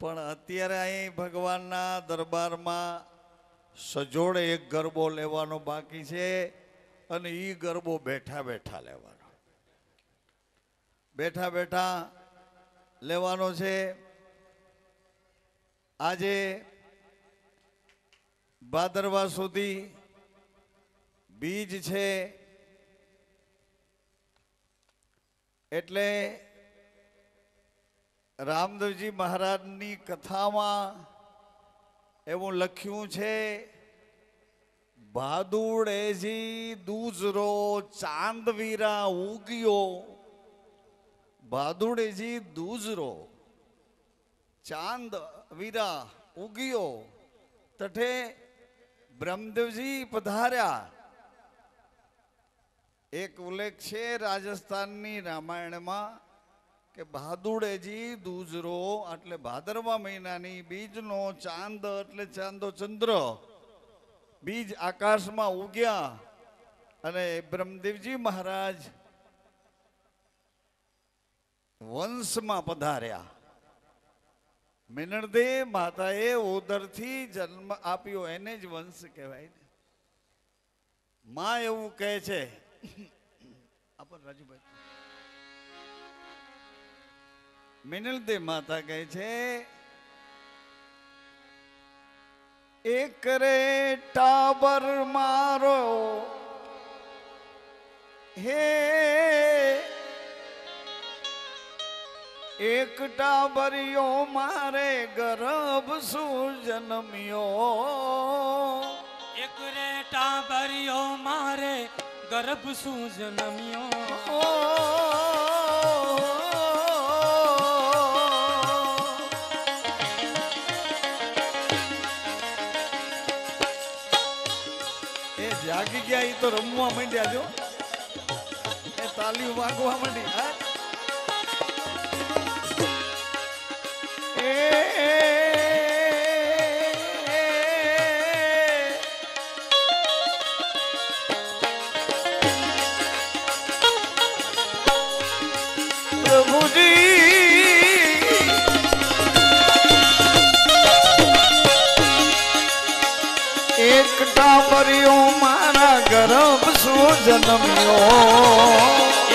પણ અત્યારે અહીં ભગવાનના દરબારમાં સજોડે એક ગરબો લેવાનો બાકી છે અને એ ગરબો બેઠા બેઠા લેવાનો, બેઠા બેઠા લેવાનો છે. આજે ભાદરવા સુધી બીજ છે એટલે રામદેવજી મહારાજની કથામાં એવું લખ્યું છે, ભાદુડેજી દૂજરો ચાંદવીરા ઉગ્યો, ભાદુડેજી દૂજરો ચાંદ વીરા ઉગ્યો, તઠે બ્રહ્મદેવજી પધાર્યા. એક ઉલ્લેખ છે રાજસ્થાનની રામાયણમાં કે ભાદુડેજી દૂજરો એટલે ભાદરવા મહિનાની બીજનો ચાંદ એટલે ચાંદો ચંદ્ર બીજ આકાશમાં ઉગ્યા અને બ્રહ્મદેવજી મહારાજ વંશમાં પધાર્યા. મિનળદેવ માતાએ ઉદરથી જન્મ આપ્યો એને જ વંશ કહેવાય ને. માં એવું કહે છે રાજુભાઈ, મિનળદેવ માતા કહે છે, એક રે ટાબર મારો હે, એક ટાબરિયો મારે ગર્ભ શું જન્મ્યો, એક રે ટાબરિયો મારે ગર્ભ શું જન્મ્યો. એ જાગી ગયા, એ તો રમવા માંડ્યા, જો એ તાલીઓ વાગવા માંડી. હા એક ટાબરિયો મારા ગર્ભ શું જન્મ્યો,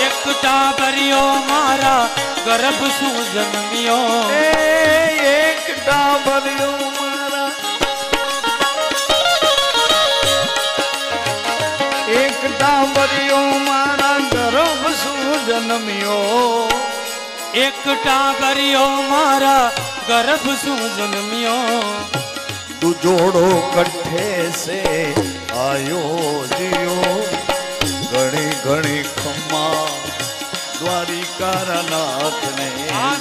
એક ટાબરિયો મારા ગર્ભ શું જન્મ્યો, એક ટાબરિયો મારા, એક ટાબરિયો મારા ગર્ભ શું જન્મ્યો, એક ટાબરિયો મારા ગર્ભ શું જન્મ્યો. તું જોડો કઠે સે આયો જીઓ, ઘણી ઘણી ખમ્મા દ્વારિકા નાથ ને.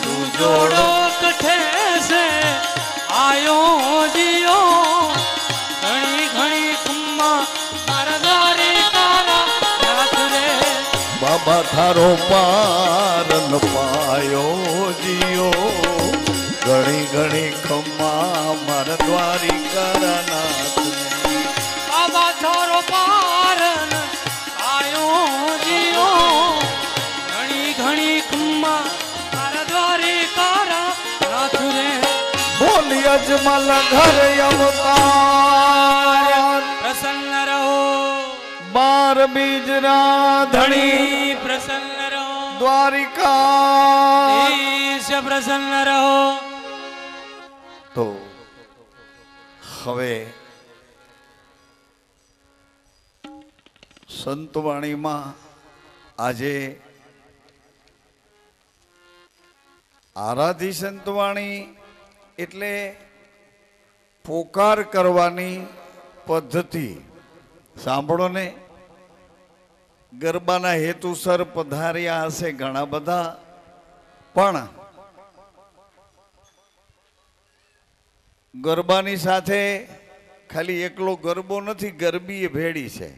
તું જોડો કઠે સે આયો જીઓ, ઘણી ઘણી ખમ્મા મારા દ્વારિકા નાથ રે. બાબા થારો પારન પાયો જીઓ, ઘણી ઘણી ખમ્મા મારા દ્વારિકા નાથ ને. બાબા થારો પારન આયો જીઓ, ઘણી ઘણી ખમ્મા મારા દ્વારિકા નાથ રે. બોલી અજમલ ઘર અવતાર, પ્રસન્ન રહો બાર બીજરા ધણી, પ્રસન્ન રહો દ્વારિકા પ્રસન્ન રહો. તો હવે સંતવાણીમાં આજે આરાધી સંતવાણી એટલે પોકાર કરવાની પદ્ધતિ. સાંભળો ને, ગરબાના હેતુસર પધાર્યા હશે ઘણા બધા, પણ ગરબાની સાથે ખાલી એકલો ગરબો નથી, ગરબી એ ભેડી છે.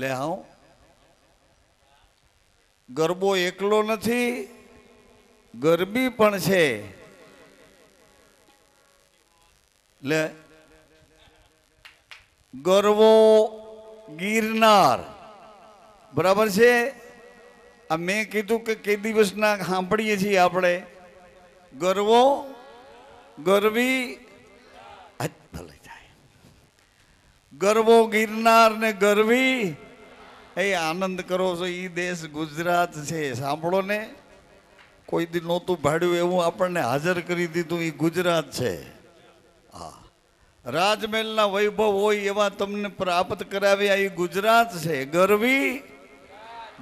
લે હા, ગરબો એકલો નથી, ગરબી પણ છે. લે ગરવો ગિરનાર બરાબર છે. આ મેં કીધું કે કઈ દિવસના સાંભળીએ છીએ આપણે ગરવો ગરવી ભલે જાય. ગરવો ગિરનાર ને ગરવી એ આનંદ કરો છો. એ દેશ ગુજરાત છે. સાંભળો ને, કોઈ દી નહોતું ભાડ્યું એવું આપણને હાજર કરી દીધું. એ ગુજરાત છે. હા, રાજમહેલના વૈભવ હોય એવા તમને પ્રાપ્ત કરાવ્યા. એ ગુજરાત છે. ગરવી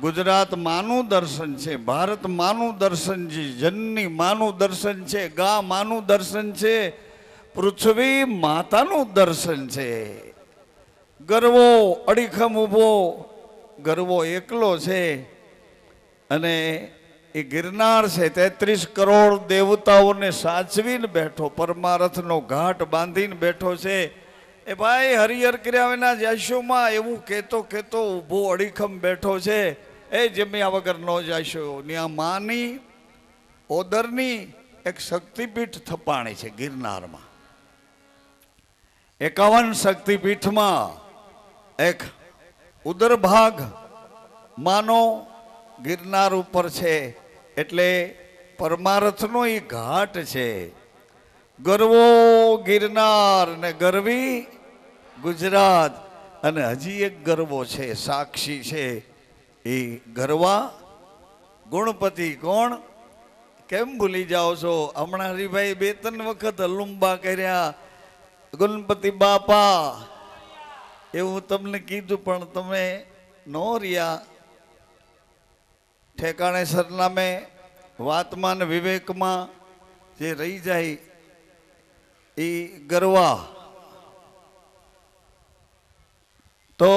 ગુજરાત માનું દર્શન છે. ભારત માનું દર્શન છે. જનની માનું દર્શન છે. ગા માનું દર્શન છે. પૃથ્વી માતાનું દર્શન છે. ગરવો અડીખમ ઊભો, ગરવો એકલો છે. અને એ ગિરનાર છે 33 કરોડ દેવતાઓને સાચવીને બેઠો, પરમારથનો ઘાટ બાંધીને બેઠો છે. એ ભાઈ હરિહર કર્યા વિના જાશોમાં એવું કહેતો કહેતો ઊભો અડીખમ બેઠો છે. એ જમ્યા વગર ન જાશો. ત્યાં માની ઓદરની એક શક્તિપીઠ થપાણી છે ગિરનારમાં. 51 શક્તિપીઠમાં એક ઉદર ભાગ માનો ગિરનાર ઉપર છે. એટલે પરમારથનો એ ઘાટ છે. ગરવો ગિરનાર ને ગરવી ગુજરાત. અને હજી એક ગરવો છે, સાક્ષી છે. એ ગરવા ગુણપતિ. કોણ? કેમ ભૂલી જાઓ છો? હમણાં હરિભાઈ 2-3 વખત હલુંબા કર્યા. ગણપતિ બાપા એવું તમને કીધું પણ તમે નો રહ્યા. ઠેકાણે સરનામે વાતમાં ને વિવેકમાં જે રહી જાય એ ગરવા. તો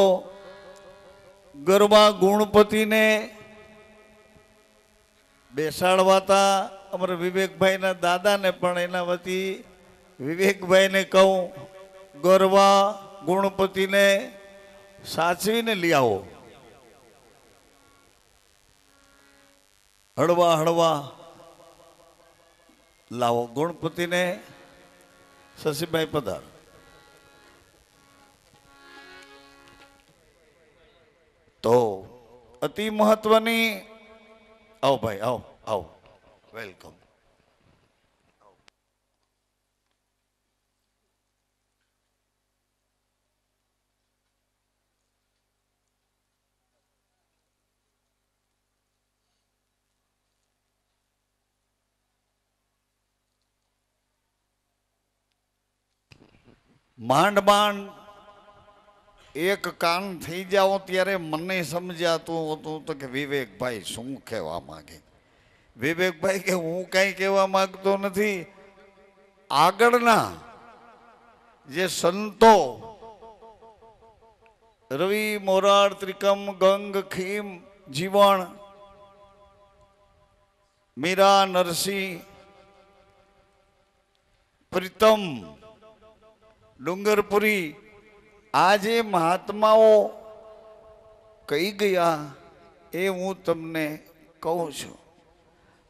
ગરવા ગુણપતિને બેસાડવાતા અમારા વિવેકભાઈના દાદાને, પણ એના વતી વિવેકભાઈને કહું ગરવા ગુણપતિને સાચવીને લઈ આવો. હળવા હળવા લાવો ગુણપતિને. શશીભાઈ પધાર. તો અતિ મહત્વની, આવો ભાઈ, આવો આવો, વેલકમ. માંડ માંડ એક કાન થઈ જાઓ ત્યારે મને સમજાતું હતું તો કે વિવેકભાઈ શું કહેવા માંગે. વિવેકભાઈ કે હું કઈ કહેવા માંગતો નથી. આગળના જે સંતો રવિ, મોરાર, ત્રિકમ, ગંગ, ખીમ, જીવણ, મીરા, નરસિંહ, પ્રીતમ, ડુંગરપુરી, આ જે મહાત્માઓ કહી ગયા એ હું તમને કહું છું.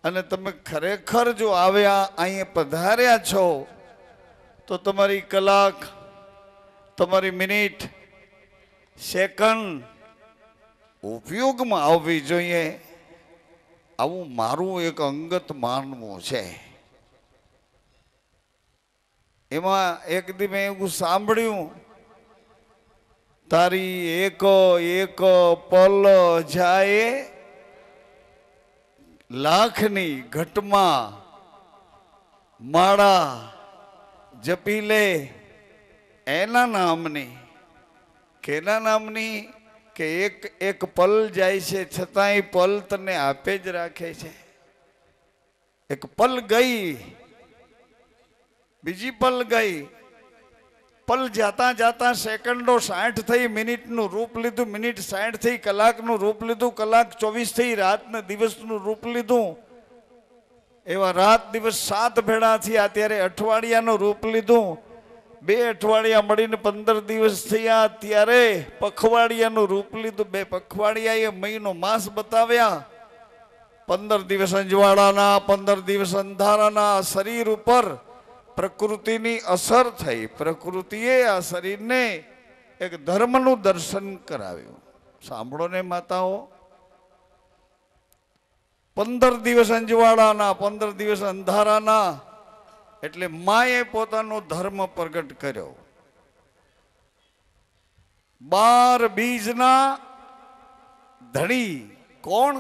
અને તમે ખરેખર જો આવ્યા, અહીંયા પધાર્યા છો, તો તમારી કલાક, તમારી મિનિટ, સેકન્ડ ઉપયોગમાં આવવી જોઈએ. આવું મારું એક અંગત માનવું છે. એમાં એક દી મેં એવું સાંભળ્યું, તારી એક એક પલ જાય લાખની ઘટમાં માળા જપી લે એના નામની. કેના નામની? કે એક એક પલ જાય છે છતાંય પલ તને આપે જ રાખે છે. એક પલ ગઈ, બીજી પલ ગઈ. પલ જાતા જાતા સેકન્ડો 60 થઈ, મિનિટનું રૂપ લીધું, મિનિટ 60 થઈ, કલાકનું રૂપ લીધું, કલાક 24 થઈ, રાતને દિવસનું રૂપ લીધું. એવા રાત દિવસ 7 ભેળા થયા ત્યારે અઠવાડિયાનું રૂપ લીધું. 2 અઠવાડિયા મળીને 15 દિવસ થયા ત્યારે પખવાડિયાનું રૂપ લીધું. 2 પખવાડિયાએ મહિનો માસ બતાવ્યા. 15 દિવસ અંજવાળાના, 15 દિવસ અંધારાના શરીર ઉપર પ્રકૃતિની અસર થઈ. પ્રકૃતિએ આ શરીરને એક ધર્મનું દર્શન કરાવ્યું. સાંભળો ને માતાઓ, 15 દિવસ અંજવાળાના, 15 દિવસ અંધારાના. એટલે માએ પોતાનો ધર્મ પ્રગટ કર્યો. 12 બીજના ધણી કોણ?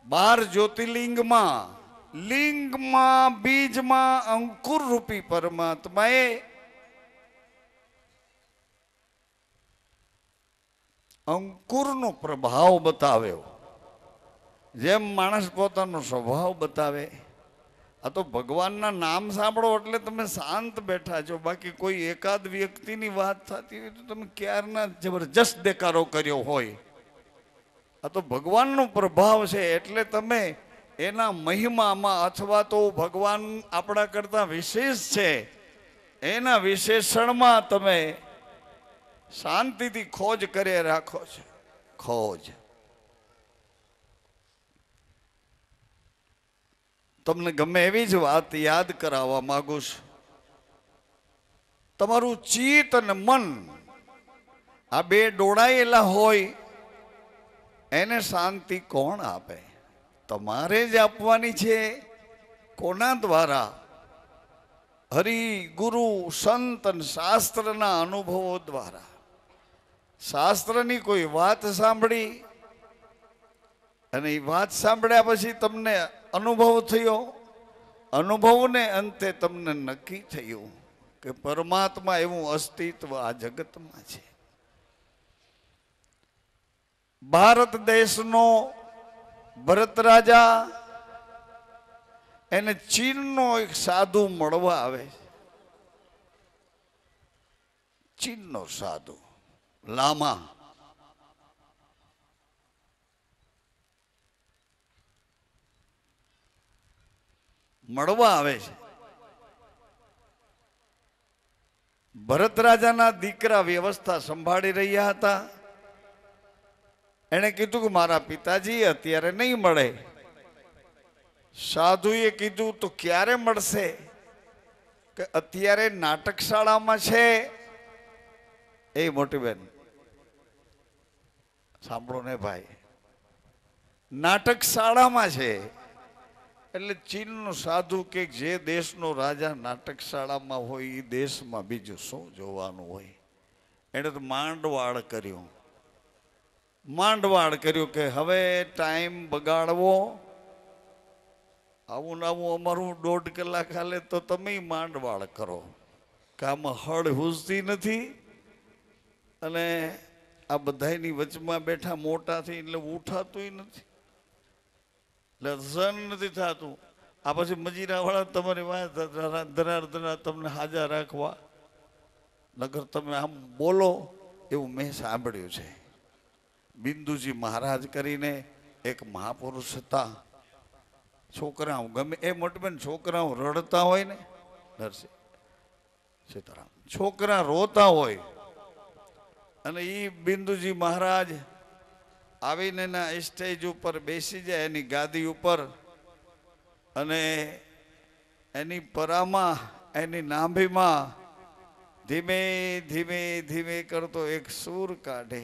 12 જ્યોતિર્લિંગમાં, લિંગમાં, બીજમાં અંકુર રૂપી પરમાત્માએ અંકુરનો પ્રભાવ બતાવ્યો. જેમ માણસ પોતાનો સ્વભાવ બતાવે. આ તો ભગવાનના નામ સાંભળો એટલે તમે શાંત બેઠા છો. બાકી કોઈ એકાદ વ્યક્તિની વાત થતી હોય તો તમે ક્યારના જબરજસ્ત દેકારો કર્યો હોય. આ તો ભગવાનનો પ્રભાવ છે એટલે તમે એના મહિમામાં અથવા તો ભગવાન આપણા કરતા વિશેષ છે એના વિશેષણમાં તમે શાંતિથી ખોજ કરે રાખો છો. ખોજ. તમને ગમે એવી જ વાત યાદ કરાવવા માંગુ છું. તમારું ચિત્ત અને મન આ બે ડોળાયેલા હોય એને શાંતિ કોણ આપે? તમારે જ આપવાની છે. કોના દ્વારા? હરિ, ગુરુ, સંત અને શાસ્ત્રના અનુભવો દ્વારા. શાસ્ત્રની કોઈ વાત સાંભળી અને એ વાત સાંભળ્યા પછી તમને અનુભવ થયો. અનુભવને અંતે તમને નક્કી થયું કે પરમાત્મા એવું અસ્તિત્વ આ જગતમાં છે. ભારત દેશનો ભરત રાજા એને ચીનનો એક સાધુ મળવા આવે. ચીનનો સાધુ લામા. મળવા આવે છે. ભરત રાજાના દીકરા વ્યવસ્થા સંભાળી રહ્યા હતા. એણે કીધું કે મારા પિતાજી અત્યારે નહીં મળે. સાધુએ કીધું તો ક્યારે મળશે? કે અત્યારે નાટકશાળામાં છે. એ મોટી બેન સાંભળો ને ભાઈ, નાટકશાળામાં છે. એટલે ચીનનો સાધુ કે જે દેશનો રાજા નાટકશાળામાં હોય એ દેશમાં બીજું શું જોવાનું હોય? એણે તો માંડવાળ કર્યું. માંડવાળ કર્યું કે હવે ટાઈમ બગાડવો, આવું ને આવું અમારું 1.5 કલાક હાલે તો તમે માંડવાળ કરો કે આમાં હળ હુસતી નથી. અને આ બધાની વચમાં બેઠા મોટા થઈ એટલે ઉઠાતું નથી, એટલે સહન નથી થતું. આ પછી મજીરાવાળા તમારી વાત ધરાર તમને હાજર રાખવા, નગર તમે આમ બોલો એવું મેં સાંભળ્યું છે. બિંદુજી મહારાજ કરીને એક મહાપુરુષ હતા. છોકરાઓ ગમે એ મોટી બેન છોકરાઓ રડતા હોય ને, નરસિંહ સીતારામ, છોકરા રોતા હોય અને એ બિંદુજી મહારાજ આવીને એના સ્ટેજ ઉપર બેસી જાય, એની ગાદી ઉપર, અને એની પરામાં, એની નાભીમાં ધીમે ધીમે ધીમે કરતો એક સૂર કાઢે.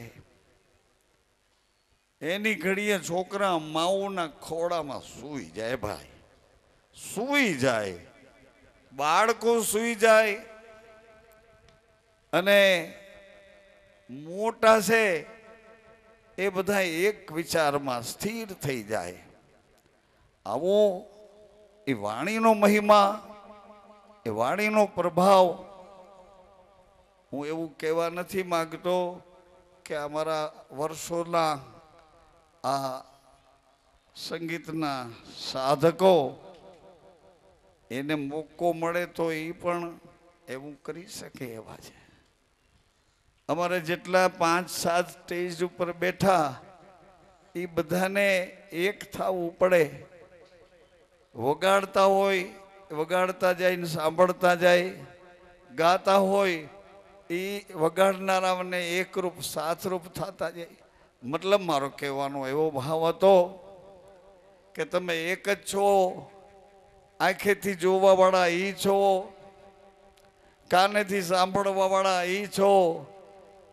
એની ઘડીએ છોકરા માઉના ખોળામાં સૂઈ જાય. ભાઈ સૂઈ જાય, બાળકો સૂઈ જાય. અને મોટા છે એ બધા એક વિચારમાં સ્થિર થઈ જાય. આવો એ વાણીનો મહિમા, એ વાણીનો પ્રભાવ. હું એવું કહેવા નથી માંગતો કે અમારા વર્ષોના આ સંગીતના સાધકો એને મોકો મળે તો એ પણ એવું કરી શકે એવા છે. અમારે જેટલા 5-7 સ્ટેજ ઉપર બેઠા એ બધાને એક થવું પડે. વગાડતા હોય વગાડતા જાય ને સાંભળતા જાય, ગાતા હોય એ વગાડનારાને એકરૂપ સાથરૂપ થતા જાય. મતલબ મારો કહેવાનો એવો ભાવ હતો કે તમે એક જ છો. આંખેથી જોવાવાળા એ છો, કાનેથી સાંભળવાવાળા એ છો,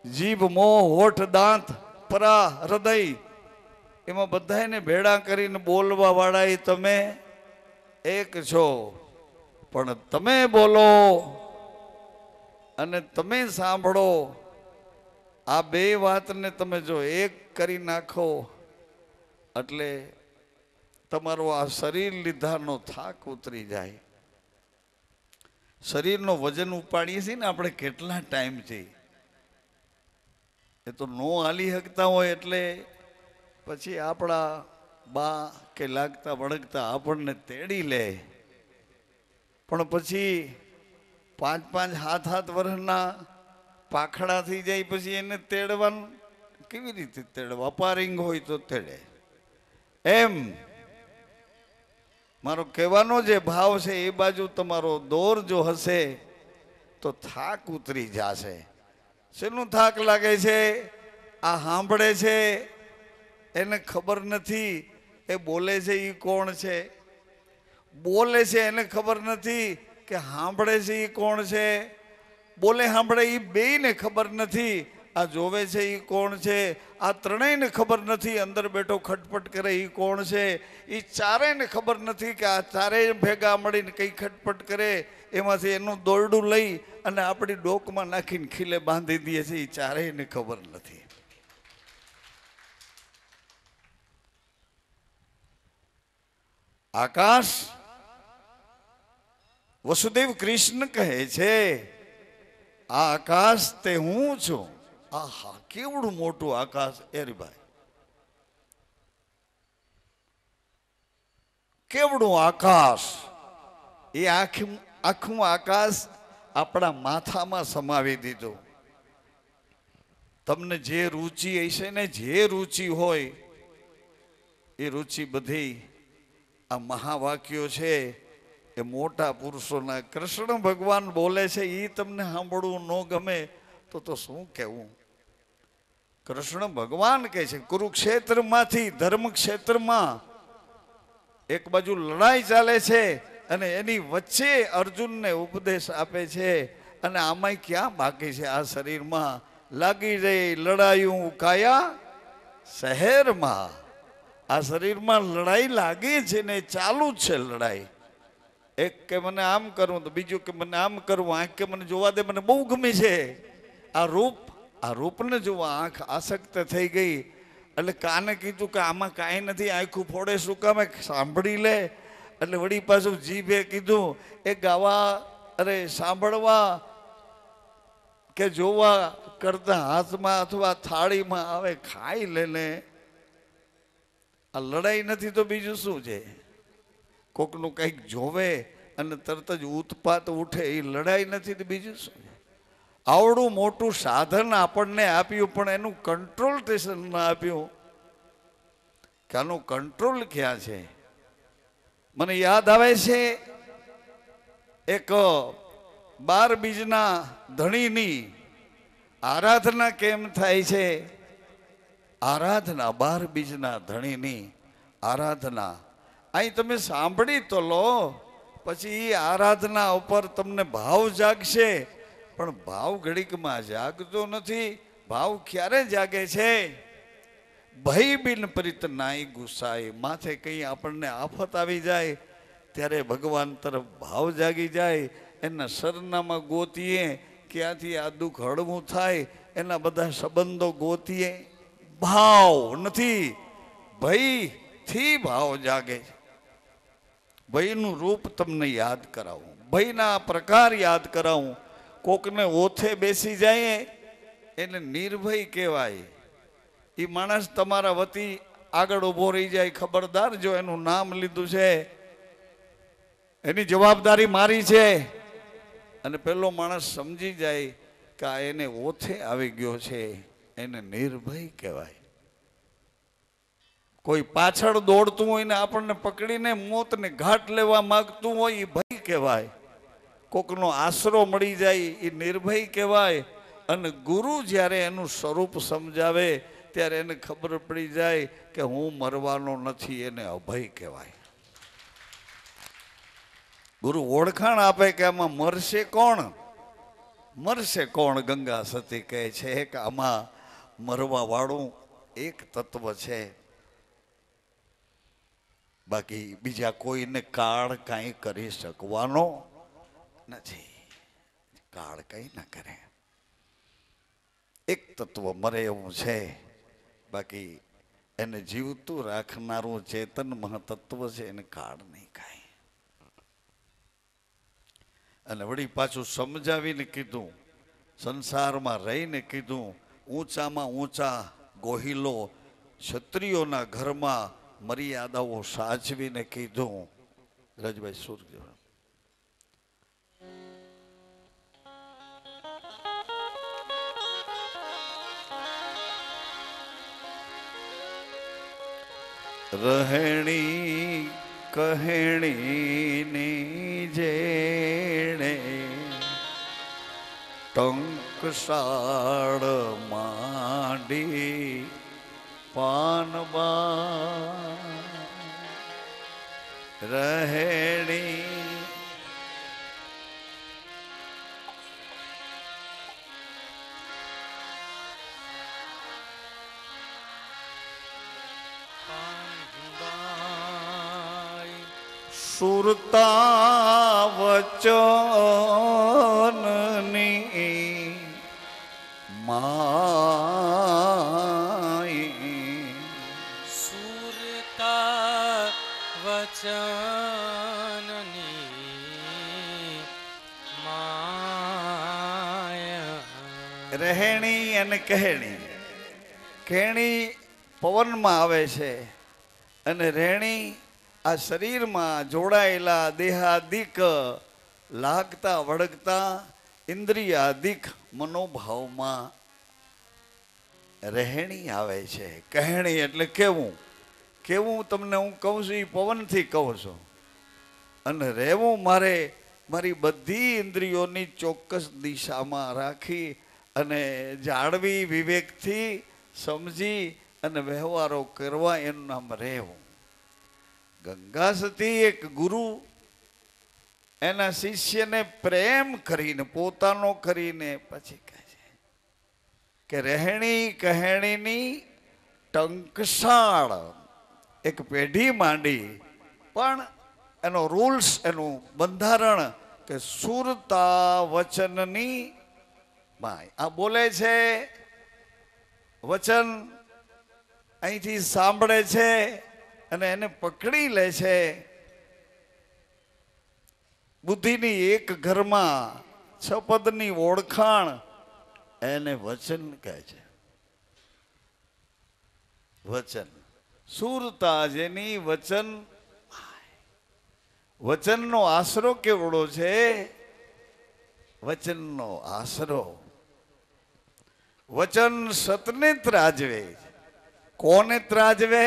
જીભ મોં હોઠ દાંત પરા હૃદય એમાં બધાને ભેળા કરીને બોલવા વાળા એ તમે એક છો, પણ તમે બોલો અને તમે સાંભળો, આ બે વાતને તમે જો એક કરી નાખો એટલે તમારો આ શરીર લીધાનો થાક ઉતરી જાય. શરીરનો વજન ઉપાડીએ છીએ ને આપણે કેટલા ટાઈમથી, એ તો નો હાલી શકતા હોય એટલે પછી આપણા બા કે લાગતા વળગતા આપણને તેડી લે, પણ પછી 5-5 7-7 વર્ષના પાખડા થઈ જાય પછી એને તેડવાનું કેવી રીતે તેડવા? અપારિંગ હોય તો તેડે. એમ મારો કહેવાનો જે ભાવ છે એ બાજુ તમારો દોર જો હશે તો થાક ઉતરી જશે. શેનું થાક લાગે છે? આ સાંભળે છે એને ખબર નથી એ બોલે છે એ કોણ છે, બોલે છે એને ખબર નથી કે સાંભળે છે એ કોણ છે, બોલે સાંભળે એ બેયને ખબર નથી આ જોવે છે એ કોણ છે, આ ત્રણેયને ખબર નથી અંદર બેઠો ખટપટ કરે એ કોણ છે, એ ચારેયને ખબર નથી કે આ ચારેય ભેગા મળીને કઈ ખટપટ કરે, એમાંથી એનું દોરડું લઈ અને આપણી ડોકમાં નાખીને ખીલે બાંધી દે છે, એ ચારેયને ખબર નથી. આકાશ વસુદેવ કૃષ્ણ કહે છે આ આકાશ તે હું છું. આહા, કેવડું મોટું આકાશ એરીભાઈ, કેવડું આકાશ! એ આખું આકાશ આપણા માથામાં સમાવી દીધું. તમને જે રુચિ હશે ને, જે રુચિ હોય એ રુચિ બધી આ મહાવાક્યો છે એ મોટા પુરુષોના. કૃષ્ણ ભગવાન બોલે છે એ તમને સાંભળવું ન ગમે તો શું કહેવું? કૃષ્ણ ભગવાન કહે છે કુરુક્ષેત્રમાંથી ધર્મક્ષેત્રમાં એક બાજુ લડાઈ ચાલે છે અને એની વચ્ચે અર્જુનને ઉપદેશ આપે છે, અને આમાંય ક્યાં બાકી છે? આ શરીરમાં લાગી રહી લડાયું કાયા શહેરમાં. આ શરીરમાં લડાઈ લાગી છે ને ચાલુ જ છે લડાઈ. એક કે મને આમ કરવું તો બીજું કે મને આમ કરવું, આંખ કે મને જોવા દે, મને બહુ ગમે છે આ રૂપ. આ રૂપને જોવા આંખ આસક્ત થઈ ગઈ એટલે કાને કીધું કે આમાં કાંઈ નથી, આંખું ફોડે શું કામે, સાંભળી લે. એટલે વળી પાછું જીભે કીધું એ ગાવા અરે સાંભળવા કે જોવા કરતા હાથમાં અથવા થાળીમાં આવે ખાઈ લે ને. આ લડાઈ નથી તો બીજું શું છે? કોકનું કંઈક જોવે અને તરત જ ઉત્પાત ઉઠે, એ લડાઈ નથી તો બીજું શું? આવડું મોટું સાધન આપણને આપ્યું પણ એનું કંટ્રોલ સ્ટેશન ના આપ્યું કે આનું કંટ્રોલ ક્યાં છે? મને યાદ આવે છે એક 12 બીજના ધણીની આરાધના કેમ થાય છે? આરાધના 12 બીજના ધણીની આરાધના અહીં તમે સાંભળી તો લો, પછી એ આરાધના ઉપર તમને ભાવ જાગશે, પણ ભાવ ઘડીકમાં જાગતો નથી. ભાવ ક્યારે જાગે છે? ભય બિન પરિત નાઈ ગુસાય. માથે કંઈ આપણને આફત આવી જાય ત્યારે ભગવાન તરફ ભાવ જાગી જાય. એના સરનામાં ગોતીએ, ક્યાંથી આ દુઃખ હળવું થાય એના બધા સંબંધો ગોતીએ. ભાવ નથી, ભયથી ભાવ જાગે. ભયનું રૂપ તમને યાદ કરાવું, ભયના પ્રકાર યાદ કરાવું. કોકને ઓથે બેસી જાય એને નિર્ભય કહેવાય. એ માણસ તમારા વતી આગળ ઊભો રહી જાય, ખબરદાર જો એનું નામ લીધું છે, એની જવાબદારી મારી છે, અને પેલો માણસ સમજી જાય કે આ એને ઓથે આવી ગયો છે, એને નિર્ભય કહેવાય. કોઈ પાછળ દોડતું હોય ને આપણને પકડીને મોતને ઘાટ લેવા માંગતું હોય એ ભય કહેવાય. કોકનો આશરો મળી જાય એ નિર્ભય કહેવાય. અને ગુરુ જ્યારે એનું સ્વરૂપ સમજાવે ત્યારે એને ખબર પડી જાય કે હું મરવાનો નથી, એને અભય કહેવાય. ગુરુ ઓળખાણ આપે કે આમાં મરશે કોણ? મરશે કોણ? ગંગા સતી કહે છે કે આમાં મરવા વાળું એક તત્વ છે, બાકી બીજા કોઈને કાળ કાંઈ કરી શકવાનો નથી. કાળ કંઈ ના કરે. એક તત્વ મરે એવું છે, બાકી એને જીવતું રાખનારું ચેતન મહાતત્વ છે, એને કાળ નહીં કાંઈ. અને વળી પાછું સમજાવીને કીધું, સંસારમાં રહીને કીધું, ઊંચામાં ઊંચા ગોહિલો ક્ષત્રિયોના ઘરમાં મર્યાદાઓ સાચવીને કીધું. રજભાઈ સૂર્ય રહેણી કહેણીની જેણે ટંકશાળ માંડી પાનબા રહેણી સુરતા વચનની માય સુરતા વચનની માય રહેણી અને કહેણી. કહેણી પવનમાં આવે છે અને રહેણી આ શરીરમાં જોડાયેલા દેહાદિક લાગતા વળગતા ઇન્દ્રિયાદિક મનોભાવમાં રહેણી આવે છે. કહેણી એટલે કેવું. કેવું તમને હું કહું છું, એ પવનથી કહું છું. અને રહેવું મારે મારી બધી ઇન્દ્રિયોની ચોક્કસ દિશામાં રાખી અને જાળવી, વિવેકથી સમજી અને વ્યવહારો કરવા, એનું નામ રહેવું. ગંગા સતી એક ગુરુ એના શિષ્યને પ્રેમ કરીને, પોતાનો કરીને પછી કહે છે કે રહેણી કહેણીની ટંકશાળ એક પેઢી માંડી, પણ એનો રૂલ્સ, એનું બંધારણ કે સુરતા વચનની માય. આ બોલે છે વચન, અહીંથી સાંભળે છે અને એને પકડી લે છે. બુદ્ધિની એક ઘરમાં 6 પદની ઓળખાણ, એને વચન કહે છે. વચન સુરતા જેની વચન. વચનનો આશરો કેવડો છે? વચનનો આશરો, વચન સતને ત્રાજવે. કોને ત્રાજવે?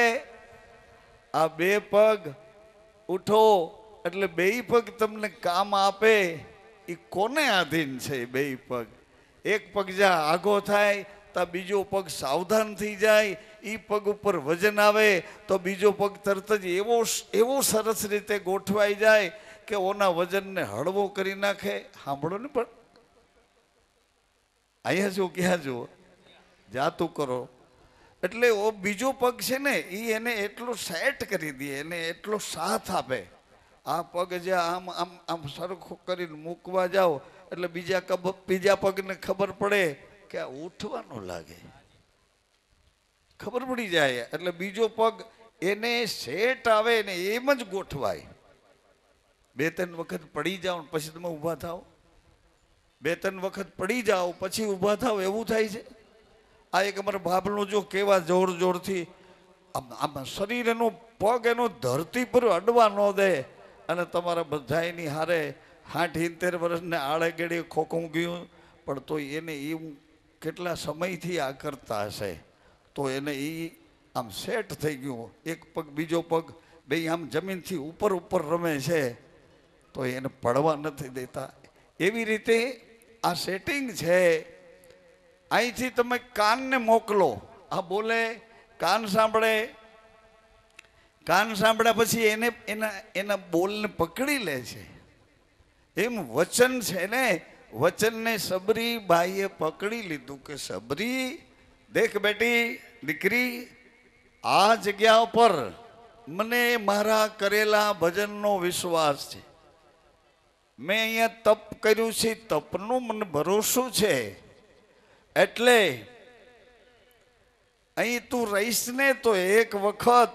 આ 2 પગ ઉઠો એટલે 2 પગ તમને કામ આપે, એ કોને આધીન છે? 2 પગ. એક પગ જ્યાં આગો થાય તો બીજો પગ સાવધાન થઈ જાય, એ પગ ઉપર વજન આવે તો બીજો પગ તરત જ એવો સરસ રીતે ગોઠવાઈ જાય કે ઓના વજનને હળવો કરી નાખે. સાંભળો ને, પણ અહીંયા જો ક્યાં જુઓ, જાતું કરો. એટલે બીજો પગ છે ને, એ એને એટલો સેટ કરી દે, એને એટલો સાથ આપે. આ પગ જ્યાં આમ આમ આમ સરખો કરીને મૂકવા જાઓ એટલે બીજા પગને ખબર પડે કે આ ઉઠવાનું લાગે, ખબર પડી જાય. એટલે બીજો પગ એને સેટ આવે ને એમ જ ગોઠવાય. 2-3 વખત પડી જાઓ પછી તમે ઊભા થાઓ, 2-3 વખત પડી જાઓ પછી ઊભા થાઓ, એવું થાય છે. આ એક અમારા બાબલું જો કેવા જોર જોરથી આમ શરીર એનો પગ એનો ધરતી પર અડવા ન દે, અને તમારા બધાની હારે 60-70 વર્ષને આળે ગેડે ખોખું ગયું, પણ તો એને એવું કેટલા સમયથી આ કરતા હશે, તો એને એ આમ સેટ થઈ ગયું. એક પગ બીજો પગ બે આમ જમીનથી ઉપર ઉપર રમે છે, તો એને પડવા નથી દેતા. એવી રીતે આ સેટિંગ છે. અહીંથી તમે કાનને મોકલો, આ બોલે, કાન સાંભળે, કાન સાંભળ્યા પછી એના બોલને પકડી લે છે. એમ વચન છે ને, વચનને સબરી બાઈએ પકડી લીધું કે સબરી દેખ બેટી દીકરી, આ જગ્યા ઉપર મને મારા કરેલા ભજનનો વિશ્વાસ છે. મેં અહીંયા તપ કર્યું છે, તપનો મને ભરોસો છે. એટલે અહીં તું રહીશ ને તો એક વખત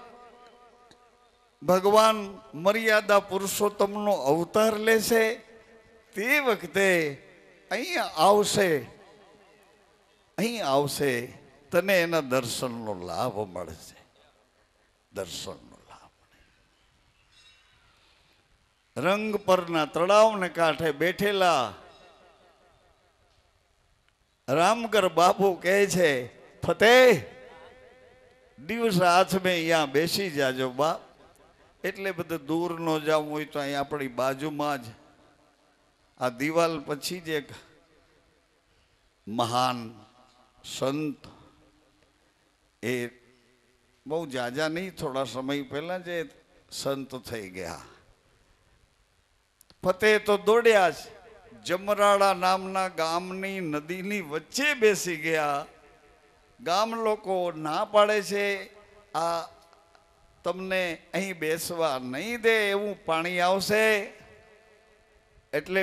ભગવાન મર્યાદા પુરુષોત્તમનો અવતાર લેશે. તે વખતે અહીં આવશે તને એના દર્શનનો લાભ મળશે. દર્શનનો લાભ. રંગ પરના તળાવને કાંઠે બેઠેલા રામગર બાપુ કહે છે, ફતેહ દિવસ હાથમે અહીંયા બેસી જાજો બાપ. એટલે બધું દૂર ન જવું હોય તો અહીં આપણી બાજુમાં જ આ દિવાલ પછી જ એક મહાન સંત, એ બહુ જાજા નહીં, થોડા સમય પહેલા જે સંત થઈ ગયા. ફતેહ તો દોડ્યા જ જમરાળા નામના ગામની નદીની વચ્ચે બેસી ગયા. ગામ લોકો ના પાડે છે, આ તમને અહીં બેસવા નહીં દે, એવું પાણી આવશે. એટલે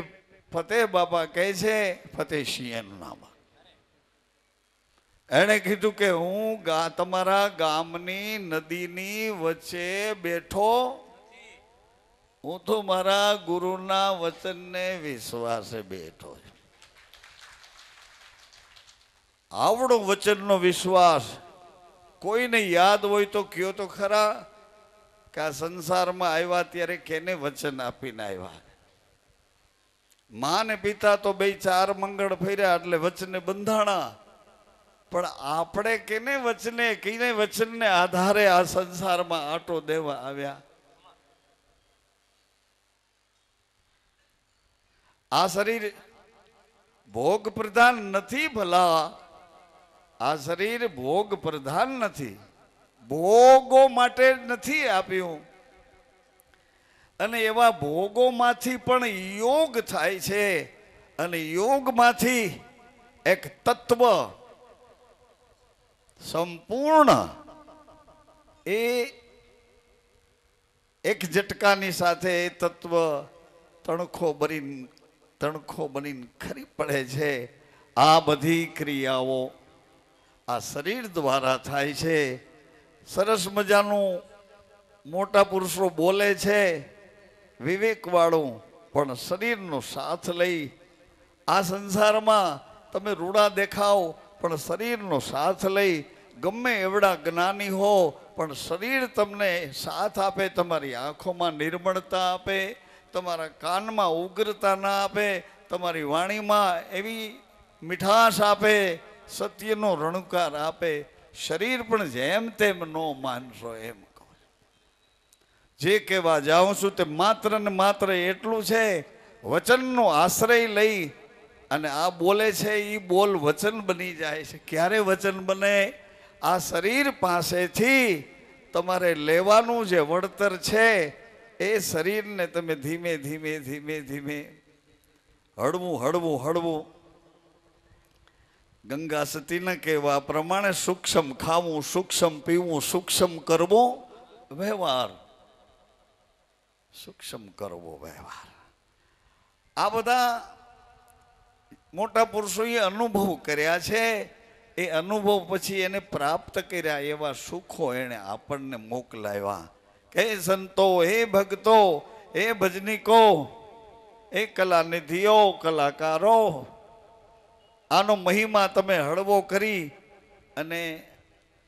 ફતેહ બાબા કહે છે, ફતેહ સિંહનું નામ, એણે કીધું કે હું તમારા ગામની નદીની વચ્ચે બેઠો, હું તો મારા ગુરુના વચનને વિશ્વાસે બેઠો. આવડો વચનનો વિશ્વાસ કોઈને યાદ હોય તો કયો તો ખરા કે આ સંસારમાં આવ્યા ત્યારે કેને વચન આપીને આવ્યા. મા ને પિતા તો બે 4 મંગળ ફર્યા એટલે વચને બંધાણા. પણ આપણે કેને વચનને આધારે આ સંસારમાં આટો દેવા આવ્યા. આ શરીર ભોગ પ્રધાન નથી. ભલા આ શરીર ભોગ પ્રધાન નથી, ભોગો માટે નથી આપ્યું. અને એવા ભોગોમાંથી પણ યોગ થાય છે. અને યોગમાંથી એક તત્વ સંપૂર્ણ એ એક ઝટકાની સાથે એ તત્વ તણખો બનીને ખરી પડે છે. આ બધી ક્રિયાઓ આ શરીર દ્વારા થાય છે. સરસ મજાનું મોટા પુરુષો બોલે છે વિવેકવાળું, પણ શરીરનો સાથ લઈ આ સંસારમાં તમે રૂડા દેખાવ પણ શરીરનો સાથ લઈ, ગમે એવડા જ્ઞાની હો પણ શરીર તમને સાથ આપે, તમારી આંખોમાં નિર્મળતા આપે, તમારા કાનમાં ઉગ્રતા ના આપે, તમારી વાણીમાં એવી મીઠાશ આપે, સત્યનો રણુકાર આપે. શરીર પણ જેમ તેમ નો માનશો એમ કહો. જે કહેવા જાઉં છું તે માત્ર ને માત્ર એટલું છે, વચનનો આશ્રય લઈ અને આ બોલે છે એ બોલ વચન બની જાય છે. ક્યારે વચન બને? આ શરીર પાસેથી તમારે લેવાનું જે વળતર છે એ શરીરને તમે ધીમે ધીમે ધીમે ધીમે હળવું ગંગા સતીના કહેવા પ્રમાણે સૂક્ષ્મ ખાવું, સૂક્ષ્મ પીવું, સૂક્ષ્મ કરવો વ્યવહાર, સૂક્ષ્મ કરવો વ્યવહાર. આ બધા મોટા પુરુષોએ અનુભવ કર્યા છે. એ અનુભવ પછી એને પ્રાપ્ત કર્યા એવા સુખો એને આપણને મોકલાવ્યા. હે સંતો, હે ભક્તો, હે ભજનીકો, હે કલાનિધિઓ, કલાકારો, આનો મહિમા તમે હળવો કરી અને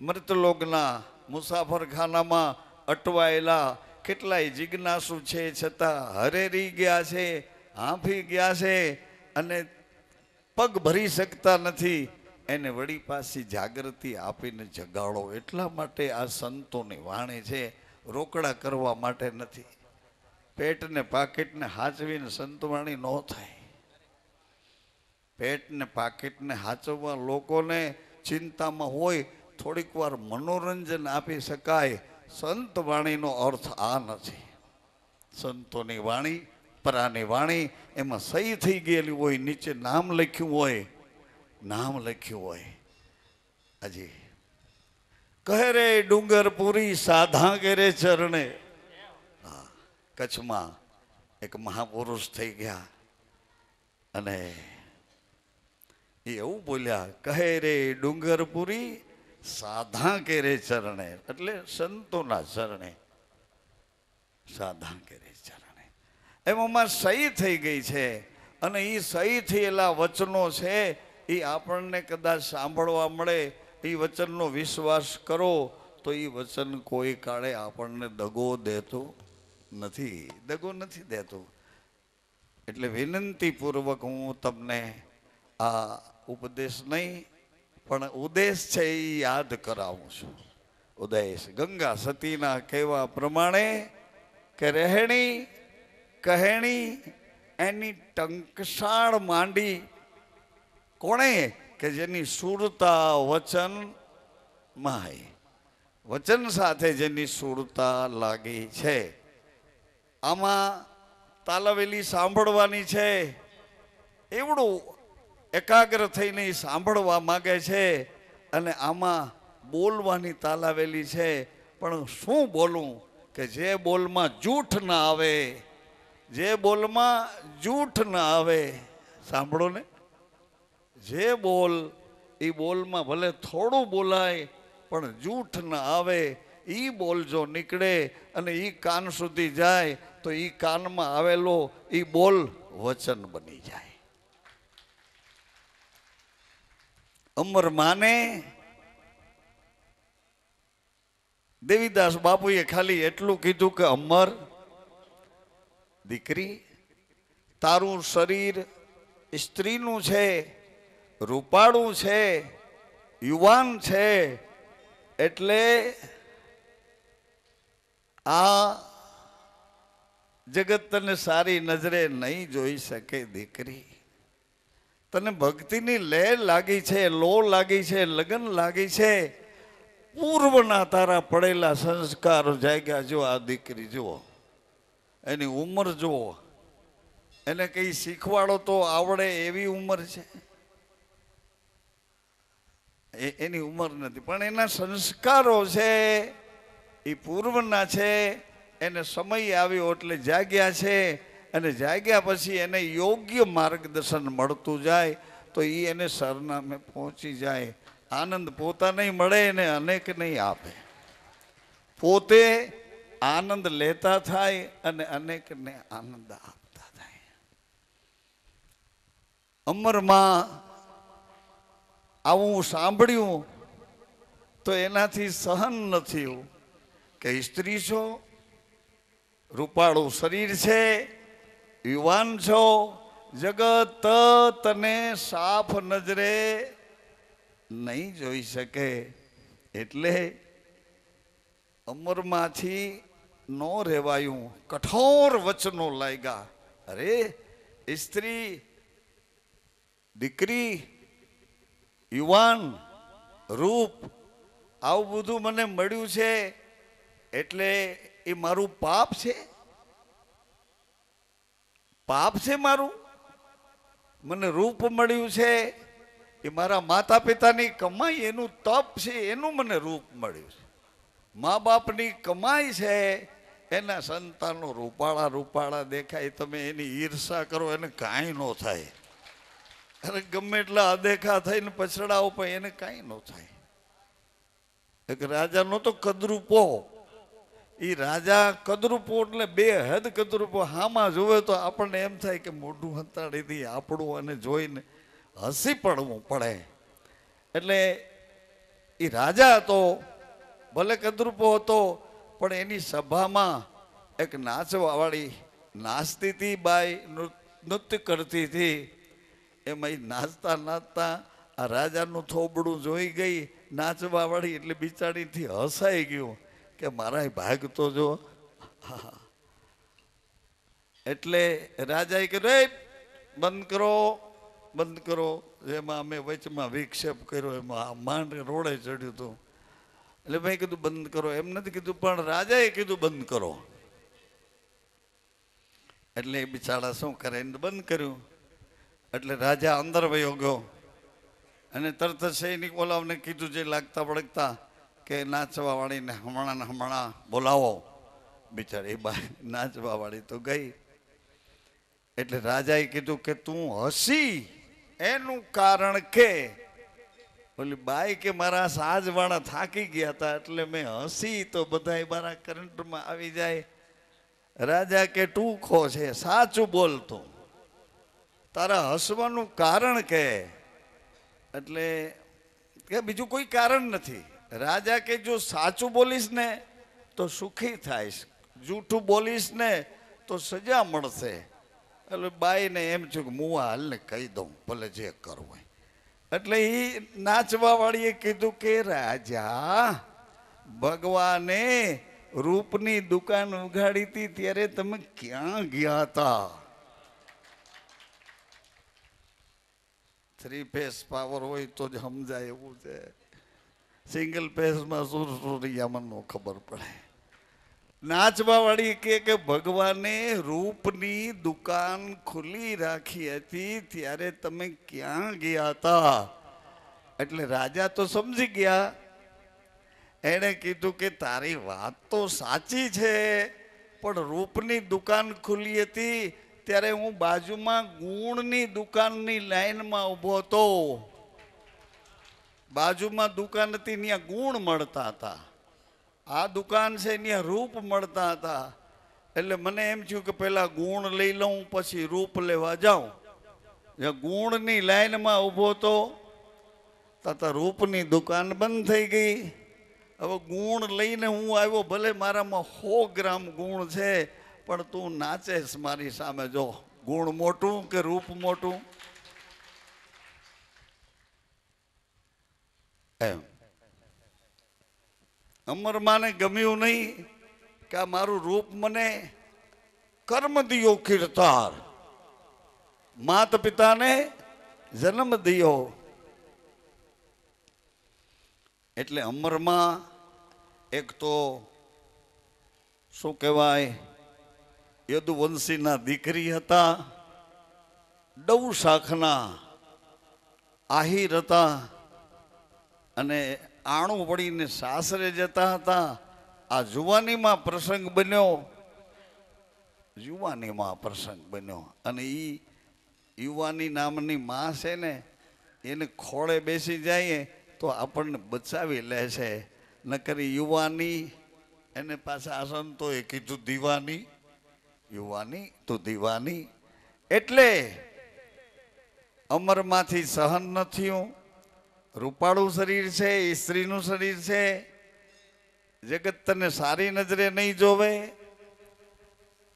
મૃતલોકના મુસાફરખાનામાં અટવાયેલા કેટલાય જિજ્ઞાસુ છે, છતાં હરેરી ગયા છે, હાંફી ગયા છે અને પગ ભરી શકતા નથી, એને વળી પાછી જાગૃતિ આપીને જગાડો. એટલા માટે આ સંતોની વાણી છે, રોકડા કરવા માટે નથી. પેટને પાકીટને હાચવીને સંતવાણી ન થાય. પેટને પાકીટને હાચવવા લોકોને ચિંતામાં હોય, થોડીક વાર મનોરંજન આપી શકાય. સંત વાણીનો અર્થ આ નથી. સંતોની વાણી, પરાની વાણી, એમાં સહી થઈ ગયેલી હોય, નીચે નામ લખ્યું હોય. હજી કહે રે ડુંગર પૂરી સાધા કે રે ચરણે. હા, કચ્છમાં એક મહાપુરુષ થઈ ગયા અને એ એવું બોલ્યા, કહે રે ડુંગરપુરી સાધા કે રે ચરણે, એટલે સંતોના ચરણે. સાધા કે રે ચરણે એમાં સહી થઈ ગઈ છે. અને એ સહી થયેલા વચનો છે એ આપણને કદાચ સાંભળવા મળે. એ વચનનો વિશ્વાસ કરો તો એ વચન કોઈ કાળે આપણને દગો દેતું નથી, દગો નથી દેતું. એટલે વિનંતીપૂર્વક હું તમને આ ઉપદેશ નહીં પણ ઉદ્દેશ છે એ યાદ કરાવું છું. ઉદ્દેશ ગંગા સતીના કહેવા પ્રમાણે કે રહેણી કહેણી એની ટંકશાળ માંડી કોણે? કે જેની સુરતા વચન માય, વચન સાથે જેની સુરતા લાગી છે. આમાં તાલાવેલી સાંભળવાની છે, એવડું એકાગ્ર થઈને સાંભળવા માગે છે. અને આમાં બોલવાની તાલાવેલી છે. પણ શું બોલું કે જે બોલમાં જૂઠ ના આવે, જે બોલમાં જૂઠ ના આવે. સાંભળો ને, જે બોલ એ બોલમાં ભલે થોડું બોલાય પણ જૂઠ ના આવે. એ બોલ જો નીકળે અને એ કાન સુધી જાય તો એ કાનમાં આવેલો એ બોલ વચન બની જાય. અમર માને દેવીદાસ બાપુએ ખાલી એટલું કીધું કે અમર દીકરી, તારું શરીર સ્ત્રીનું છે, રૂપાળું છે, યુવાન છે, એટલે આ જગત તને સારી નજરે નહીં જોઈ શકે દીકરી. તને ભક્તિની લહેર લાગી છે, લો લાગી છે, લગન લાગી છે. પૂર્વના તારા પડેલા સંસ્કારો જાગ્યા. જો આ દીકરી જુઓ, એની ઉંમર જુઓ, એને કઈ શીખવાડો તો આવડે એવી ઉંમર છે. એની ઉંમર નથી પણ એના સંસ્કારો છે એ પૂર્વના છે. એને સમય આવ્યો એટલે જાગ્યા છે. અને જાગ્યા પછી એને યોગ્ય માર્ગદર્શન મળતું જાય તો એ એને સરનામે પહોંચી જાય. આનંદ પોતાને મળે ને અનેક નહીં આપે. પોતે આનંદ લેતા થાય અને અનેકને આનંદ આપતા થાય. અમરમાં આવું સાંભળ્યું તો એનાથી સહન ન થયું કે સ્ત્રી છો, રૂપાળું શરીર છે, યુવાન છો, જગત તને સાફ નજરે નહીં જોઈ શકે. એટલે અમરમાંથી નો રહેવાયું. કઠોર વચનો લાગ્યા. અરે સ્ત્રી, દીકરી, યુવાન, રૂપ, આવું બધું મને મળ્યું છે એટલે એ મારું પાપ છે? પાપ છે મારું? મને રૂપ મળ્યું છે એ મારા માતા પિતાની કમાઈ, એનું તપ છે, એનું મને રૂપ મળ્યું છે. મા બાપની કમાઈ છે, એના સંતાનો રૂપાળા રૂપાળા દેખાય. તમે એની ઈર્ષા કરો એને કાંઈ ન થાય. અરે ગમે એટલા અદેખા થઈને પછડાવો પણ એને કાંઈ ન થાય. એક રાજાનો તો કદરૂપો, એ રાજા કદરૂપો એટલે બે હદ કદરૂપો. હામાં જોવે તો આપણને એમ થાય કે મોઢું હંતાડીથી આપણું અને જોઈને હસી પડવું પડે. એટલે એ રાજા હતો, ભલે કદરૂપો હતો, પણ એની સભામાં એક નાચવાવાળી નાચતી હતી, બાઈ નૃત્ય કરતી હતી. એમાં એ નાચતા નાચતા આ રાજાનું થોબડું જોઈ ગઈ નાચવાવાળી, એટલે બિચારીથી હસાઈ ગયું કે મારા ભાગ તો જો. એટલે રાજાએ કીધું બંધ કરો, બંધ કરો. જેમાં અમે વચમાં વિક્ષેપ કર્યો એમાં માંડ રોડે ચડ્યું હતું. એટલે ભાઈ કીધું બંધ કરો, એમ નથી કીધું પણ રાજાએ કીધું બંધ કરો. એટલે એ બિચારા શું કરે, એને બંધ કર્યું. એટલે રાજા અંદર વયો ગયો અને તરત સૈનિક બોલાવને કીધું જે લાગતા વળગતા કે નાચવા વાળીને હમણાં ને હમણાં બોલાવો. બિચારી બા નાચવા વાળી તો ગઈ. એટલે રાજાએ કીધું કે તું હસી એનું કારણ કે ઓલી બાઈ કે મારા સાજવાળા થાકી ગયા હતા એટલે મેં હસી તો બધા મારા કરંટમાં આવી જાય. રાજા કે ટૂંકો છે, સાચું બોલતો, તારા હસવાનું કારણ કે એટલે કે બીજું કોઈ કારણ નથી. રાજા કે જો સાચું બોલીશ ને તો સુખી થાઈશ, જૂઠું બોલીશ ને તો સજા મળશે. એટલે બાઈને એમ થયું કે હું હાલને કહી દઉં, ભલે જે કરવું. એટલે એ નાચવા વાળીએ કીધું કે રાજા, ભગવાને રૂપની દુકાન ઉઘાડી હતી ત્યારે તમે ક્યાં ગયા હતા? 3 ફેસ પાવર હોય તો જ સમજાય એવું છે. સિંગલ ફેસમાં સુરસુરિયામાં નો ખબર પડે. નાચવા વાળી કે ભગવાને રૂપની દુકાન ખુલ્લી રાખી હતી ત્યારે તમે ક્યાં ગયા હતા? એટલે રાજા તો સમજી ગયા. એણે કીધું કે તારી વાત તો સાચી છે, પણ રૂપની દુકાન ખુલ્લી હતી ત્યારે હું બાજુમાં ગુણની દુકાનની લાઈનમાં ઊભો હતો. બાજુમાં દુકાન હતી, ત્યાં ગુણ મળતા હતા. આ દુકાન છે ત્યાં રૂપ મળતા હતા. એટલે મને એમ થયું કે પેલા ગુણ લઈ લઉં પછી રૂપ લેવા જાઉં. ગુણની લાઈનમાં ઊભો હતો તથા રૂપની દુકાન બંધ થઈ ગઈ. હવે ગુણ લઈને હું આવ્યો, ભલે મારામાં 100 ગ્રામ ગુણ છે, પણ તું નાચેસ મારી સામે. જો ગુણ મોટું કે રૂપ મોટું? એમ અમરમાને ગમ્યું નહીં કે આ મારું રૂપ મને કર્મ દિયો કીર્તાર, માત પિતાને જન્મ દિયો. એટલે અમરમાં એક તો શું કહેવાય, યદુવંશીના દીકરી હતા, ડવ શાખના આહિર હતા, અને આણું વળીને સાસરે જતા હતા. આ જુવાનીમાં પ્રસંગ બન્યો, યુવાનીમાં પ્રસંગ બન્યો. અને એ યુવાની નામની માં છે ને, એને ખોળે બેસી જાય તો આપણને બચાવી લે છે. નકર યુવાની એને પાછા સંતોએ કીધું દીવાની, યુવાની તો દીવાની. એટલે અમરમાંથી સહન ન થયું. રૂપાળું શરીર છે, સ્ત્રીનું શરીર છે, જગત તને સારી નજરે નહીં જોવે.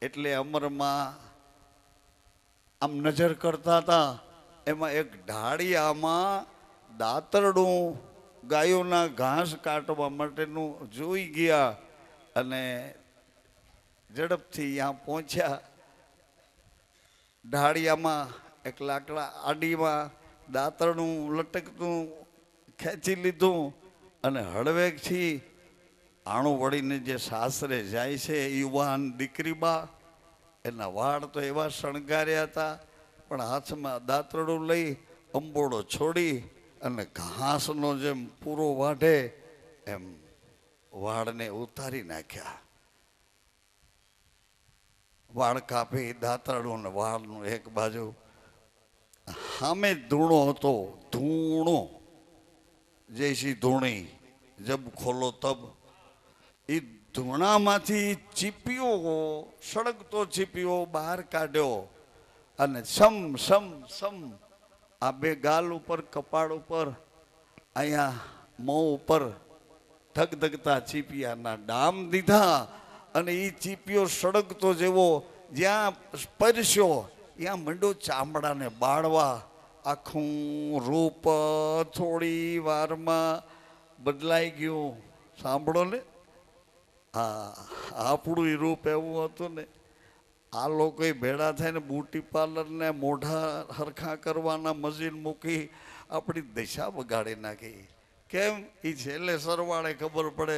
એટલે અમરમાં આમ નજર કરતા હતા. એમાં એક ઢાળિયામાં દાતરડું ગાયોના ઘાસ કાઢવા માટેનું જોઈ ગયા અને ઝડપથી ત્યાં પહોંચ્યા. ઢાળિયામાં એક લાકડા આડીમાં દાતરડું લટકતું ખેંચી લીધું અને હળવેકથી આણું વળીને જે સાસરે જાય છે યુવાન દીકરીબા, એના વાળ તો એવા શણગાર્યા હતા, પણ હાથમાં દાતરડું લઈ અંબોડો છોડી અને ઘાસનો જેમ પૂરો વાઢે એમ વાળને ઉતારી નાખ્યા. વાળ કાપી દાતરડું ને વાળનું એક બાજુ. સામે ધૂણો હતો, ધૂણો જૈસી ધૂણી જબ ખોલો તબ. એ ધૂણામાંથી ચીપીઓ, સળગતો ચીપીઓ બહાર કાઢ્યો અને સમ સમ સમ આ બે ગાલ ઉપર, કપાળ ઉપર, અહીંયા મોં ઉપર ધગધગતા ચીપિયાના ડામ દીધા. અને એ ચીપિયો સળગતો જેવો જ્યાં સ્પર્શ્યો ત્યાં મંડો ચામડાને બાળવા. આખું રૂપ થોડી વારમાં બદલાઈ ગયું. સાંભળો ને, આપણું રૂપ એવું હતું ને. આ લોકોએ ભેળા થઈને બ્યુટી પાર્લર ને મોઢા હરખા કરવાના મશીન મૂકી આપણી દશા બગાડી નાખી. કેમ? એ છેલ્લે સરવાળે ખબર પડે